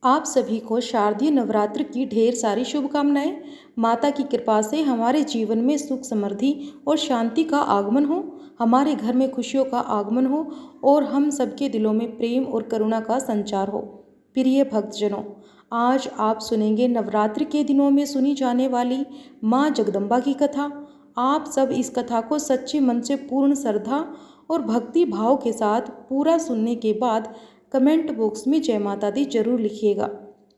आप सभी को शारदीय नवरात्र की ढेर सारी शुभकामनाएं। माता की कृपा से हमारे जीवन में सुख समृद्धि और शांति का आगमन हो, हमारे घर में खुशियों का आगमन हो और हम सबके दिलों में प्रेम और करुणा का संचार हो। प्रिय भक्तजनों, आज आप सुनेंगे नवरात्र के दिनों में सुनी जाने वाली माँ जगदम्बा की कथा। आप सब इस कथा को सच्चे मन से पूर्ण श्रद्धा और भक्ति भाव के साथ पूरा सुनने के बाद कमेंट बॉक्स में जय माता दी जरूर लिखिएगा।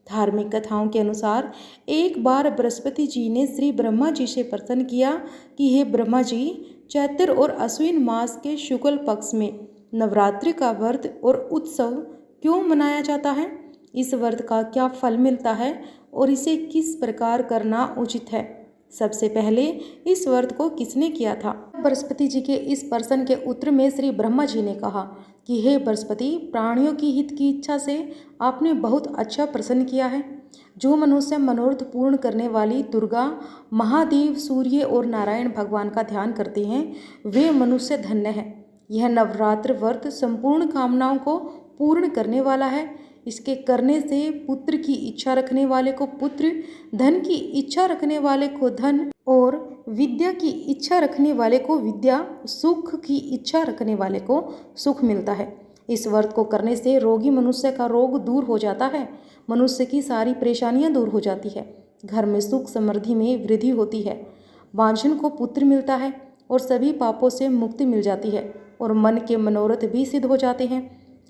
धार्मिक कथाओं के अनुसार एक बार बृहस्पति जी ने श्री ब्रह्मा जी से प्रश्न किया कि हे ब्रह्मा जी, चैत्र और अश्विन मास के शुक्ल पक्ष में नवरात्रि का व्रत और उत्सव क्यों मनाया जाता है? इस व्रत का क्या फल मिलता है और इसे किस प्रकार करना उचित है? सबसे पहले इस व्रत को किसने किया था? बृहस्पति जी के इस प्रश्न के उत्तर में श्री ब्रह्मा जी ने कहा कि हे बृहस्पति, प्राणियों की हित की इच्छा से आपने बहुत अच्छा प्रश्न किया है। जो मनुष्य मनोरथ पूर्ण करने वाली दुर्गा, महादेव, सूर्य और नारायण भगवान का ध्यान करते हैं, वे मनुष्य धन्य हैं। यह नवरात्र व्रत संपूर्ण कामनाओं को पूर्ण करने वाला है। इसके करने से पुत्र की इच्छा रखने वाले को पुत्र, धन की इच्छा रखने वाले को धन और विद्या की इच्छा रखने वाले को विद्या, सुख की इच्छा रखने वाले को सुख मिलता है। इस व्रत को करने से रोगी मनुष्य का रोग दूर हो जाता है, मनुष्य की सारी परेशानियां दूर हो जाती है, घर में सुख समृद्धि में वृद्धि होती है, वांछन को पुत्र मिलता है और सभी पापों से मुक्ति मिल जाती है और मन के मनोरथ भी सिद्ध हो जाते हैं।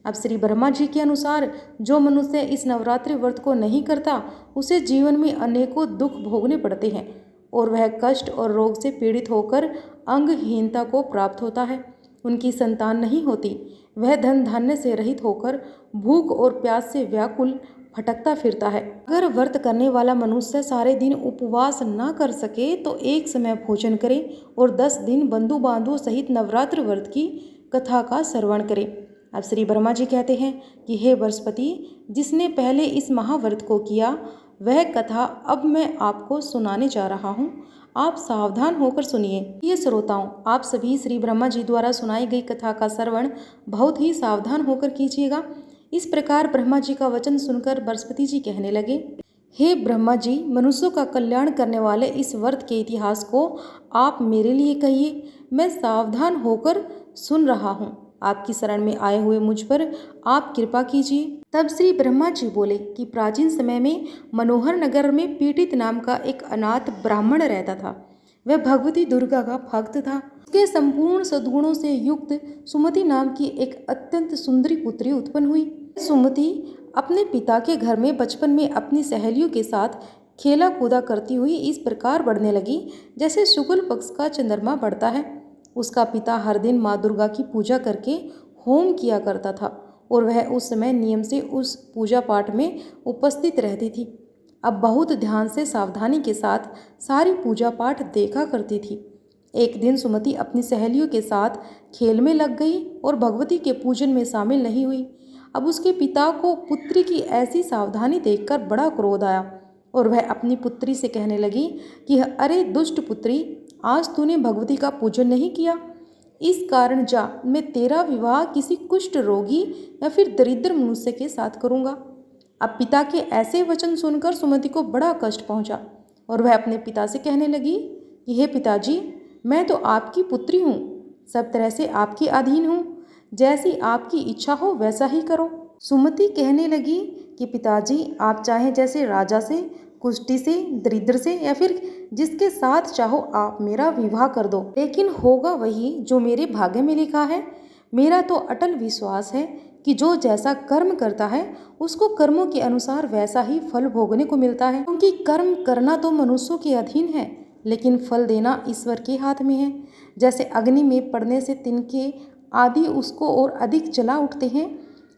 अब श्री ब्रह्मा जी के अनुसार जो मनुष्य इस नवरात्रि व्रत को नहीं करता, उसे जीवन में अनेकों दुख भोगने पड़ते हैं और वह कष्ट और रोग से पीड़ित होकर अंगहीनता को प्राप्त होता है। उनकी संतान नहीं होती, वह धन धान्य से रहित होकर भूख और प्यास से व्याकुल भटकता फिरता है। अगर व्रत करने वाला मनुष्य सारे दिन उपवास न कर सके तो एक समय भोजन करे और 10 दिन बंधु बांधवों सहित नवरात्र व्रत की कथा का श्रवण करे। अब श्री ब्रह्मा जी कहते हैं कि हे बृहस्पति, जिसने पहले इस महाव्रत को किया, वह कथा अब मैं आपको सुनाने जा रहा हूँ। आप सावधान होकर सुनिए। ये श्रोताओं, आप सभी श्री ब्रह्मा जी द्वारा सुनाई गई कथा का श्रवण बहुत ही सावधान होकर कीजिएगा। इस प्रकार ब्रह्मा जी का वचन सुनकर बृहस्पति जी कहने लगे, हे ब्रह्मा जी, मनुष्यों का कल्याण करने वाले इस व्रत के इतिहास को आप मेरे लिए कहिए। मैं सावधान होकर सुन रहा हूँ। आपकी शरण में आए हुए मुझ पर आप कृपा कीजिए। तब श्री ब्रह्मा जी बोले कि प्राचीन समय में मनोहर नगर में पीड़ित नाम का एक अनाथ ब्राह्मण रहता था। वह भगवती दुर्गा का भक्त था। उसके संपूर्ण सद्गुणों से युक्त सुमति नाम की एक अत्यंत सुंदरी पुत्री उत्पन्न हुई। सुमति अपने पिता के घर में बचपन में अपनी सहेलियों के साथ खेला कूदा करती हुई इस प्रकार बढ़ने लगी जैसे शुक्ल पक्ष का चंद्रमा बढ़ता है। उसका पिता हर दिन माँ दुर्गा की पूजा करके होम किया करता था और वह उस समय नियम से उस पूजा पाठ में उपस्थित रहती थी। अब बहुत ध्यान से सावधानी के साथ सारी पूजा पाठ देखा करती थी। एक दिन सुमति अपनी सहेलियों के साथ खेल में लग गई और भगवती के पूजन में शामिल नहीं हुई। अब उसके पिता को पुत्री की ऐसी सावधानी देखकर बड़ा क्रोध आया और वह अपनी पुत्री से कहने लगी कि अरे दुष्ट पुत्री, आज तूने भगवती का पूजन नहीं किया, इस कारण जा, मैं तेरा विवाह किसी कुष्ठ रोगी या फिर दरिद्र मनुष्य के साथ करूँगा। अब पिता के ऐसे वचन सुनकर सुमति को बड़ा कष्ट पहुँचा और वह अपने पिता से कहने लगी कि हे पिताजी, मैं तो आपकी पुत्री हूँ, सब तरह से आपके अधीन हूँ, जैसी आपकी इच्छा हो वैसा ही करो। सुमति कहने लगी कि पिताजी, आप चाहे जैसे राजा से, कुष्ठी से, दरिद्र से या फिर जिसके साथ चाहो आप मेरा विवाह कर दो, लेकिन होगा वही जो मेरे भाग्य में लिखा है। मेरा तो अटल विश्वास है कि जो जैसा कर्म करता है उसको कर्मों के अनुसार वैसा ही फल भोगने को मिलता है, क्योंकि कर्म करना तो मनुष्यों के अधीन है लेकिन फल देना ईश्वर के हाथ में है। जैसे अग्नि में पड़ने से तिनके आदि उसको और अधिक जला उठते हैं,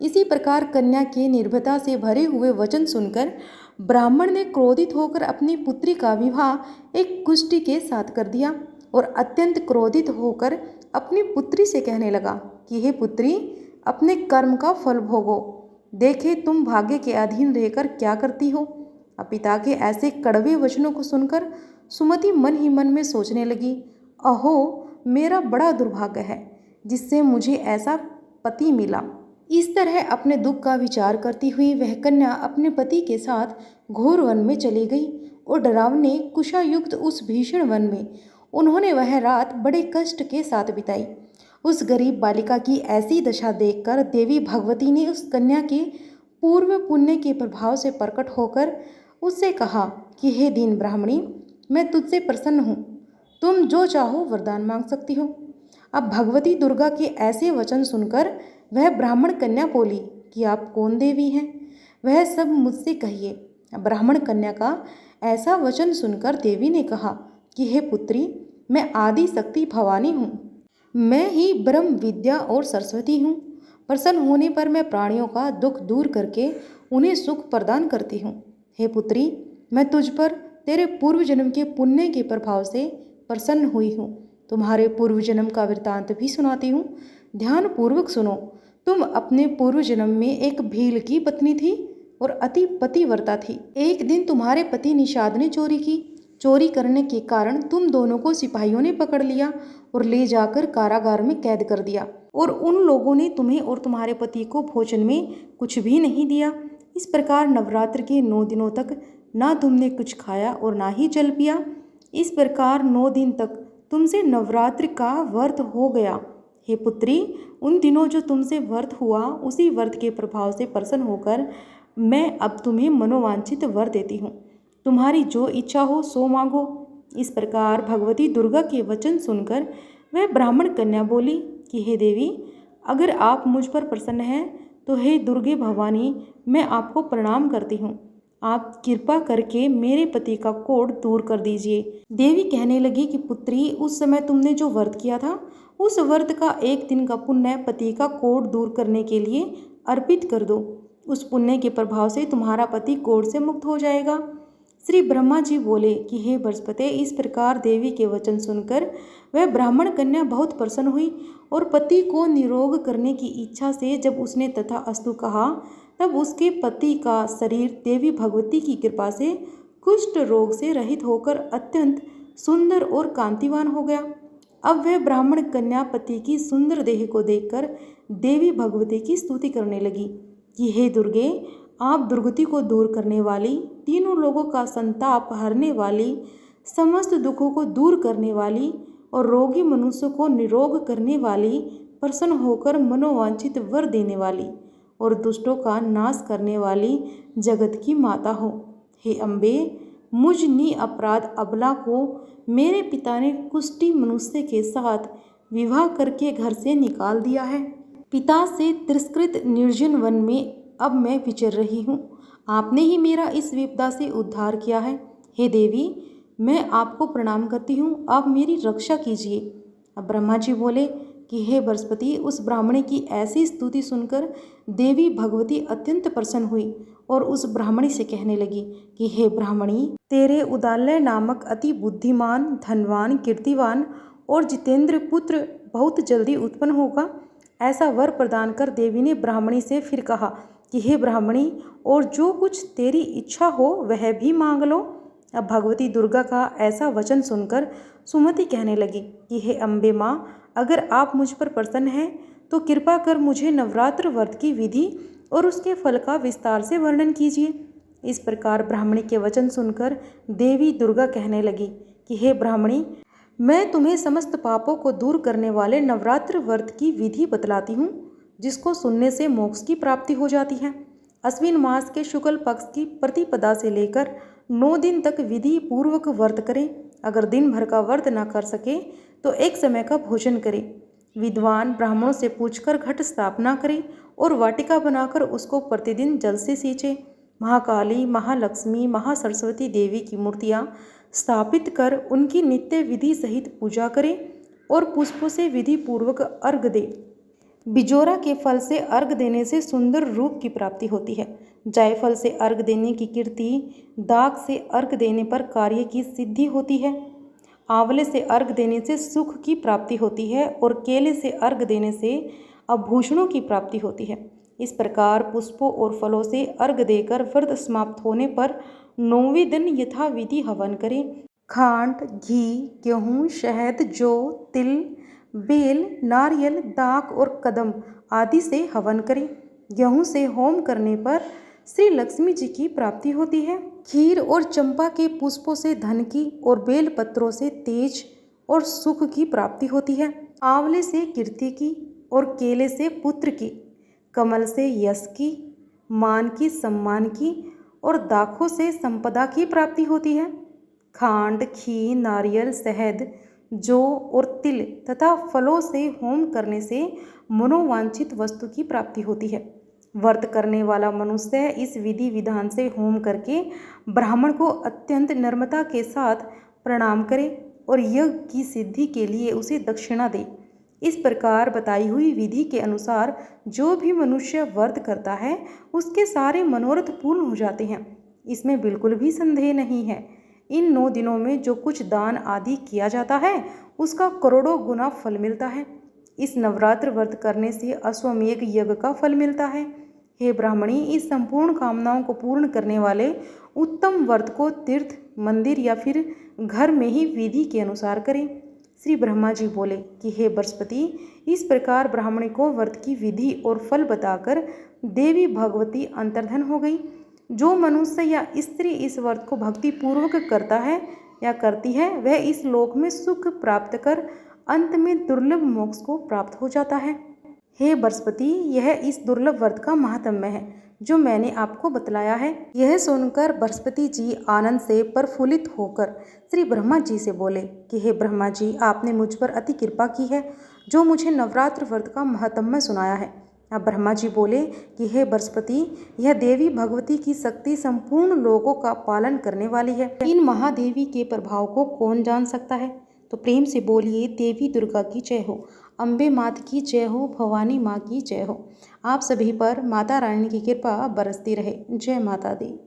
इसी प्रकार कन्या के निर्भयता से भरे हुए वचन सुनकर ब्राह्मण ने क्रोधित होकर अपनी पुत्री का विवाह एक कुष्ठी के साथ कर दिया और अत्यंत क्रोधित होकर अपनी पुत्री से कहने लगा कि हे पुत्री, अपने कर्म का फल भोगो, देखे तुम भाग्य के अधीन रहकर क्या करती हो। अब पिता के ऐसे कड़वे वचनों को सुनकर सुमति मन ही मन में सोचने लगी, अहो, मेरा बड़ा दुर्भाग्य है जिससे मुझे ऐसा पति मिला। इस तरह अपने दुख का विचार करती हुई वह कन्या अपने पति के साथ घोर वन में चली गई और डरावने कुशायुक्त उस भीषण वन में उन्होंने वह रात बड़े कष्ट के साथ बिताई। उस गरीब बालिका की ऐसी दशा देखकर देवी भगवती ने उस कन्या के पूर्व पुण्य के प्रभाव से प्रकट होकर उससे कहा कि हे दीन ब्राह्मणी, मैं तुझसे प्रसन्न हूँ, तुम जो चाहो वरदान मांग सकती हो। अब भगवती दुर्गा के ऐसे वचन सुनकर वह ब्राह्मण कन्या बोली कि आप कौन देवी हैं, वह सब मुझसे कहिए। ब्राह्मण कन्या का ऐसा वचन सुनकर देवी ने कहा कि हे पुत्री, मैं आदि शक्ति भवानी हूँ, मैं ही ब्रह्म विद्या और सरस्वती हूँ। प्रसन्न होने पर मैं प्राणियों का दुख दूर करके उन्हें सुख प्रदान करती हूँ। हे पुत्री, मैं तुझ पर तेरे पूर्व जन्म के पुण्य के प्रभाव से प्रसन्न हुई हूँ। तुम्हारे पूर्व जन्म का वृत्तांत भी सुनाती हूँ, ध्यान पूर्वक सुनो। तुम अपने पूर्व जन्म में एक भील की पत्नी थी और अति पतिव्रता थी। एक दिन तुम्हारे पति निषाद ने चोरी की। चोरी करने के कारण तुम दोनों को सिपाहियों ने पकड़ लिया और ले जाकर कारागार में कैद कर दिया, और उन लोगों ने तुम्हें और तुम्हारे पति को भोजन में कुछ भी नहीं दिया। इस प्रकार नवरात्र के 9 दिनों तक ना तुमने कुछ खाया और ना ही जल पिया। इस प्रकार 9 दिन तक तुमसे नवरात्र का व्रत हो गया। हे पुत्री, उन दिनों जो तुमसे व्रत हुआ, उसी व्रत के प्रभाव से प्रसन्न होकर मैं अब तुम्हें मनोवांछित वर देती हूँ। तुम्हारी जो इच्छा हो सो मांगो। इस प्रकार भगवती दुर्गा के वचन सुनकर वह ब्राह्मण कन्या बोली कि हे देवी, अगर आप मुझ पर प्रसन्न हैं तो हे दुर्गे भवानी, मैं आपको प्रणाम करती हूँ। आप कृपा करके मेरे पति का कोढ़ दूर कर दीजिए। देवी कहने लगी कि पुत्री, उस समय तुमने जो व्रत किया था, उस व्रत का 1 दिन का पुण्य पति का कोढ़ दूर करने के लिए अर्पित कर दो। उस पुण्य के प्रभाव से तुम्हारा पति कोढ़ से मुक्त हो जाएगा। श्री ब्रह्मा जी बोले कि हे बृहस्पति, इस प्रकार देवी के वचन सुनकर वह ब्राह्मण कन्या बहुत प्रसन्न हुई और पति को निरोग करने की इच्छा से जब उसने तथा अस्तु कहा, तब उसके पति का शरीर देवी भगवती की कृपा से कुष्ठ रोग से रहित होकर अत्यंत सुंदर और कांतिवान हो गया। अब वह ब्राह्मण कन्या पति की सुंदर देह को देखकर देवी भगवती की स्तुति करने लगी कि हे दुर्गे, आप दुर्गति को दूर करने वाली, तीनों लोगों का संताप हरने वाली, समस्त दुखों को दूर करने वाली और रोगी मनुष्य को निरोग करने वाली, प्रसन्न होकर मनोवांछित वर देने वाली और दुष्टों का नाश करने वाली जगत की माता हो। हे अम्बे, मुझ निअपराध अबला को मेरे पिता ने कुष्ठी मनुष्य के साथ विवाह करके घर से निकाल दिया है। पिता से तिरस्कृत निर्जन वन में अब मैं विचर रही हूँ। आपने ही मेरा इस विपदा से उद्धार किया है। हे देवी, मैं आपको प्रणाम करती हूँ, आप मेरी रक्षा कीजिए। अब ब्रह्मा जी बोले कि हे बृहस्पति, उस ब्राह्मणी की ऐसी स्तुति सुनकर देवी भगवती अत्यंत प्रसन्न हुई और उस ब्राह्मणी से कहने लगी कि हे ब्राह्मणी, तेरे उदालय नामक अति बुद्धिमान, धनवान, कीर्तिवान और जितेंद्र पुत्र बहुत जल्दी उत्पन्न होगा। ऐसा वर प्रदान कर देवी ने ब्राह्मणी से फिर कहा कि हे ब्राह्मणी, और जो कुछ तेरी इच्छा हो वह भी मांग लो। अब भगवती दुर्गा का ऐसा वचन सुनकर सुमति कहने लगी कि हे अम्बे माँ, अगर आप मुझ पर प्रसन्न हैं तो कृपा कर मुझे नवरात्र व्रत की विधि और उसके फल का विस्तार से वर्णन कीजिए। इस प्रकार ब्राह्मणी के वचन सुनकर देवी दुर्गा कहने लगी कि हे ब्राह्मणी, मैं तुम्हें समस्त पापों को दूर करने वाले नवरात्र व्रत की विधि बतलाती हूँ, जिसको सुनने से मोक्ष की प्राप्ति हो जाती है। अश्विन मास के शुक्ल पक्ष की प्रतिपदा से लेकर 9 दिन तक विधि पूर्वक व्रत करें। अगर दिन भर का व्रत न कर सके तो 1 समय का भोजन करें। विद्वान ब्राह्मणों से पूछकर घट स्थापना करें और वाटिका बनाकर उसको प्रतिदिन जल से सींचे। महाकाली, महालक्ष्मी, महासरस्वती देवी की मूर्तियाँ स्थापित कर उनकी नित्य विधि सहित पूजा करें और पुष्पों से विधि पूर्वक अर्घ दें। बिजोरा के फल से अर्घ देने से सुंदर रूप की प्राप्ति होती है। जायफल से अर्घ देने की कीर्ति, दाग से अर्घ देने पर कार्य की सिद्धि होती है। आंवले से अर्घ देने से सुख की प्राप्ति होती है और केले से अर्घ देने से आभूषणों की प्राप्ति होती है। इस प्रकार पुष्पों और फलों से अर्घ देकर व्रत समाप्त होने पर 9वें दिन यथाविधि हवन करें। खांड, घी, गेहूँ, शहद, जौ, तिल, बेल, नारियल, दाख और कदम आदि से हवन करें। गेहूं से होम करने पर श्री लक्ष्मी जी की प्राप्ति होती है। खीर और चंपा के पुष्पों से धन की और बेल पत्रों से तेज और सुख की प्राप्ति होती है। आंवले से कीर्ति की और केले से पुत्र की, कमल से यश की, मान की, सम्मान की और दाखों से संपदा की प्राप्ति होती है। खांड, घी, नारियल, शहद, जौ और तिल तथा फलों से होम करने से मनोवांछित वस्तु की प्राप्ति होती है। व्रत करने वाला मनुष्य इस विधि विधान से होम करके ब्राह्मण को अत्यंत नम्रता के साथ प्रणाम करे और यज्ञ की सिद्धि के लिए उसे दक्षिणा दे। इस प्रकार बताई हुई विधि के अनुसार जो भी मनुष्य व्रत करता है उसके सारे मनोरथ पूर्ण हो जाते हैं। इसमें बिल्कुल भी संदेह नहीं है। इन 9 दिनों में जो कुछ दान आदि किया जाता है उसका करोड़ों गुना फल मिलता है। इस नवरात्र व्रत करने से अश्वमेध यज्ञ का फल मिलता है। हे ब्राह्मणी, इस संपूर्ण कामनाओं को पूर्ण करने वाले उत्तम व्रत को तीर्थ, मंदिर या फिर घर में ही विधि के अनुसार करें। श्री ब्रह्मा जी बोले कि हे बृहस्पति, इस प्रकार ब्राह्मणी को व्रत की विधि और फल बताकर देवी भगवती अंतर्धान हो गई। जो मनुष्य या स्त्री इस व्रत को भक्ति पूर्वक करता है या करती है वह इस लोक में सुख प्राप्त कर अंत में दुर्लभ मोक्ष को प्राप्त हो जाता है। हे बृहस्पति, यह इस दुर्लभ व्रत का महात्म्य है जो मैंने आपको बतलाया है। यह सुनकर बृहस्पति जी आनंद से प्रफुल्लित होकर श्री ब्रह्मा जी से बोले कि हे ब्रह्मा जी, आपने मुझ पर अति कृपा की है जो मुझे नवरात्र व्रत का महात्म्य सुनाया है। अब ब्रह्मा जी बोले कि हे बृहस्पति, यह देवी भगवती की शक्ति संपूर्ण लोगों का पालन करने वाली है। इन महादेवी के प्रभाव को कौन जान सकता है? तो प्रेम से बोलिए, देवी दुर्गा की जय हो, अम्बे मात की जय हो, भवानी माँ की जय हो। आप सभी पर माता रानी की कृपा बरसती रहे। जय माता दी।